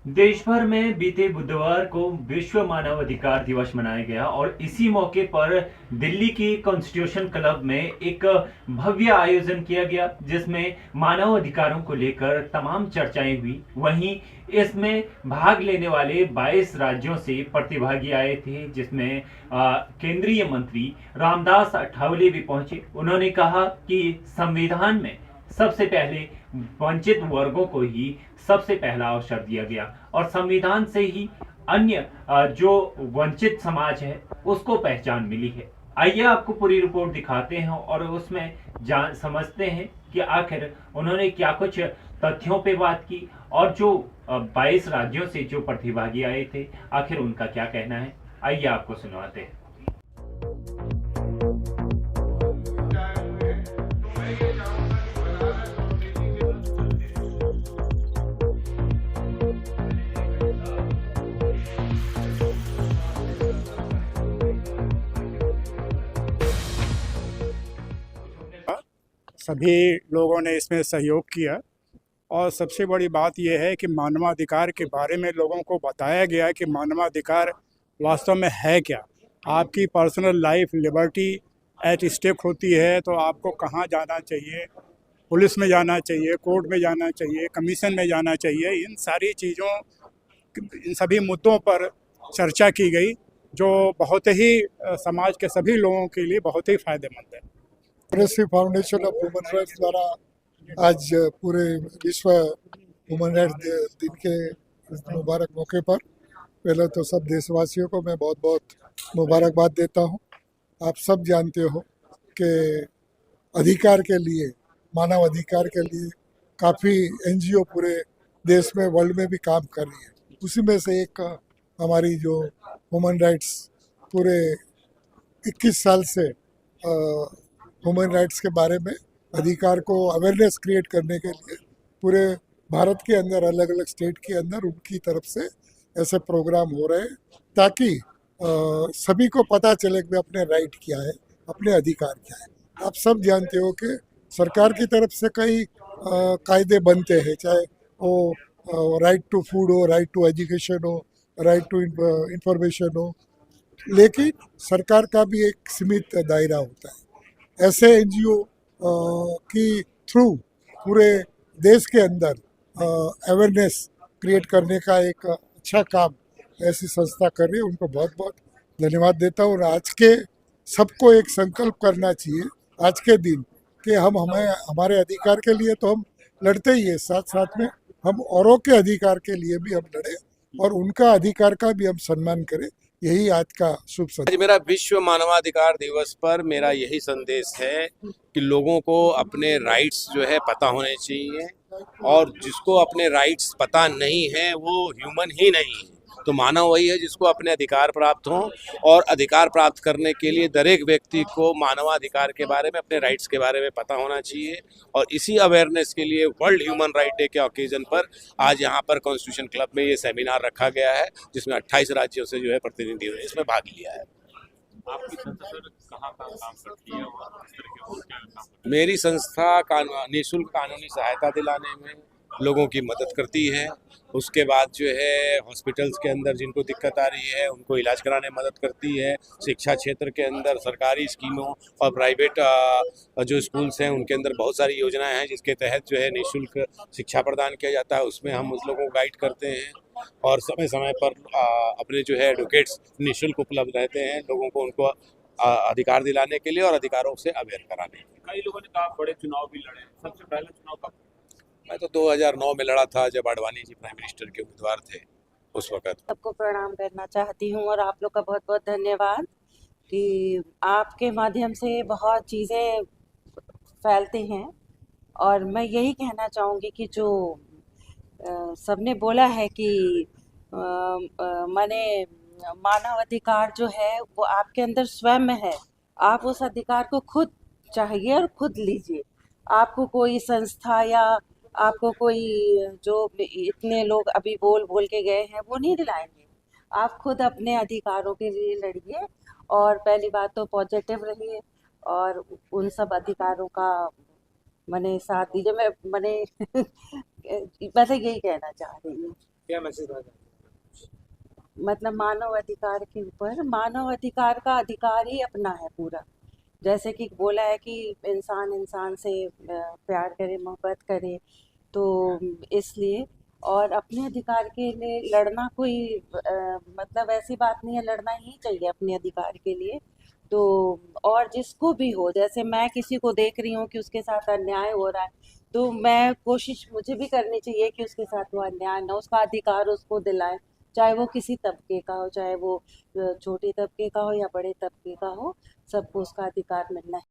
देश भर में बीते बुधवार को विश्व मानव अधिकार दिवस मनाया गया और इसी मौके पर दिल्ली की कॉन्स्टिट्यूशन क्लब में एक भव्य आयोजन किया गया जिसमें मानव अधिकारों को लेकर तमाम चर्चाएं हुई। वहीं इसमें भाग लेने वाले 22 राज्यों से प्रतिभागी आए थे, जिसमें केंद्रीय मंत्री रामदास अठावले भी पहुंचे। उन्होंने कहा कि संविधान में सबसे पहले वंचित वर्गों को ही सबसे पहला अवसर दिया गया और संविधान से ही अन्य जो वंचित समाज है उसको पहचान मिली है। आइए आपको पूरी रिपोर्ट दिखाते हैं और उसमें जान समझते हैं कि आखिर उन्होंने क्या कुछ तथ्यों पे बात की और जो 22 राज्यों से जो प्रतिभागी आए थे आखिर उनका क्या कहना है। आइए आपको सुनवाते हैं। सभी लोगों ने इसमें सहयोग किया और सबसे बड़ी बात यह है कि मानवाधिकार के बारे में लोगों को बताया गया कि मानवाधिकार वास्तव में है क्या। आपकी personal life liberty at stake होती है तो आपको कहाँ जाना चाहिए, पुलिस में जाना चाहिए, कोर्ट में जाना चाहिए, कमीशन में जाना चाहिए। इन सारी चीज़ों, इन सभी मुद्दों पर चर्चा की गई जो बहुत ही समाज के सभी लोगों के लिए बहुत ही फायदेमंद है। Progressive foundation of human rights द्वारा आज पूरे विश्व ह्यूमन राइट्स दिन के इस मुबारक मौके पर पहले तो सब देशवासियों को मैं बहुत बहुत मुबारकबाद देता हूं। आप सब जानते हो कि अधिकार के लिए, मानव अधिकार के लिए काफ़ी एनजीओ पूरे देश में, वर्ल्ड में भी काम कर रही है। उसी में से एक हमारी जो ह्यूमन राइट्स पूरे 21 साल से ह्यूमन राइट्स के बारे में अधिकार को अवेयरनेस क्रिएट करने के लिए पूरे भारत के अंदर, अलग अलग स्टेट के अंदर उनकी तरफ से ऐसे प्रोग्राम हो रहे हैं ताकि सभी को पता चले कि अपने राइट क्या है, अपने अधिकार क्या है। आप सब जानते हो कि सरकार की तरफ से कई कायदे बनते हैं, चाहे वो राइट टू फूड हो, राइट टू एजुकेशन हो, राइट टू इंफॉर्मेशन हो, लेकिन सरकार का भी एक सीमित दायरा होता है। ऐसे एनजीओ की थ्रू पूरे देश के अंदर अवेयरनेस क्रिएट करने का एक अच्छा काम ऐसी संस्था कर रही है, उनको बहुत बहुत धन्यवाद देता हूँ। और आज के सबको एक संकल्प करना चाहिए आज के दिन कि हमें हमारे अधिकार के लिए तो हम लड़ते ही है, साथ साथ में हम औरों के अधिकार के लिए भी हम लड़े और उनका अधिकार का भी हम सम्मान करें। यही आज का शुभ संदेश। आज मेरा विश्व मानवाधिकार दिवस पर मेरा यही संदेश है कि लोगों को अपने राइट्स जो है पता होने चाहिए और जिसको अपने राइट्स पता नहीं है वो ह्यूमन ही नहीं है। तो मानव वही है जिसको अपने अधिकार प्राप्त हों और अधिकार प्राप्त करने के लिए दर एक व्यक्ति को मानवाधिकार के बारे में, अपने राइट्स के बारे में पता होना चाहिए। और इसी अवेयरनेस के लिए वर्ल्ड ह्यूमन राइट डे के ओकेजन पर आज यहाँ पर कॉन्स्टिट्यूशन क्लब में ये सेमिनार रखा गया है जिसमें 28 राज्यों से जो है प्रतिनिधियों ने इसमें भाग लिया है। आपकी संस्था सर कहाँ काम करती है और किस तरह के और क्या काम? मेरी संस्था निःशुल्क कानूनी सहायता दिलाने में लोगों की मदद करती है। उसके बाद जो है हॉस्पिटल्स के अंदर जिनको दिक्कत आ रही है उनको इलाज कराने में मदद करती है। शिक्षा क्षेत्र के अंदर सरकारी स्कीमों और प्राइवेट जो स्कूल्स हैं उनके अंदर बहुत सारी योजनाएं हैं जिसके तहत जो है निःशुल्क शिक्षा प्रदान किया जाता है। उसमें हम उस लोगों को गाइड करते हैं और समय समय पर अपने जो है एडवोकेट्स निःशुल्क उपलब्ध रहते हैं लोगों को, उनको अधिकार दिलाने के लिए और अधिकारों से अवेयर कराने के लिए। कई लोगों ने कहा बड़े चुनाव भी लड़े, सबसे पहला चुनाव कब? मैं तो 2009 में लड़ा था जब आडवाणी जी प्राइम मिनिस्टर के उम्मीदवार थे उस वक्त। सबको प्रणाम करना चाहती हूँ और आप लोग का बहुत बहुत धन्यवाद कि आपके माध्यम से बहुत चीज़ें फैलती हैं। और मैं यही कहना चाहूँगी कि जो सबने बोला है कि माने मानव अधिकार जो है वो आपके अंदर स्वयं में है। आप उस अधिकार को खुद चाहिए और खुद लीजिए। आपको कोई संस्था या आपको कोई, जो इतने लोग अभी बोल बोल के गए हैं, वो नहीं दिलाएंगे। आप खुद अपने अधिकारों के लिए लड़िए और पहली बात तो पॉजिटिव रहिए और उन सब अधिकारों का मने साथ दीजिए। मैं तो यही कहना चाह रही हूँ। क्या मैसेज देना चाहते मतलब मानव अधिकार के ऊपर, मानव अधिकार का अधिकार ही अपना है पूरा। जैसे कि बोला है कि इंसान इंसान से प्यार करे, मोहब्बत करे, तो इसलिए और अपने अधिकार के लिए लड़ना कोई मतलब ऐसी बात नहीं है, लड़ना ही चाहिए अपने अधिकार के लिए। तो और जिसको भी हो, जैसे मैं किसी को देख रही हूँ कि उसके साथ अन्याय हो रहा है, तो मैं कोशिश मुझे भी करनी चाहिए कि उसके साथ वो अन्याय ना, उसका अधिकार उसको दिलाएं, चाहे वो किसी तबके का हो, चाहे वो छोटे तबके का हो या बड़े तबके का हो, सबको उसका अधिकार मिलना है।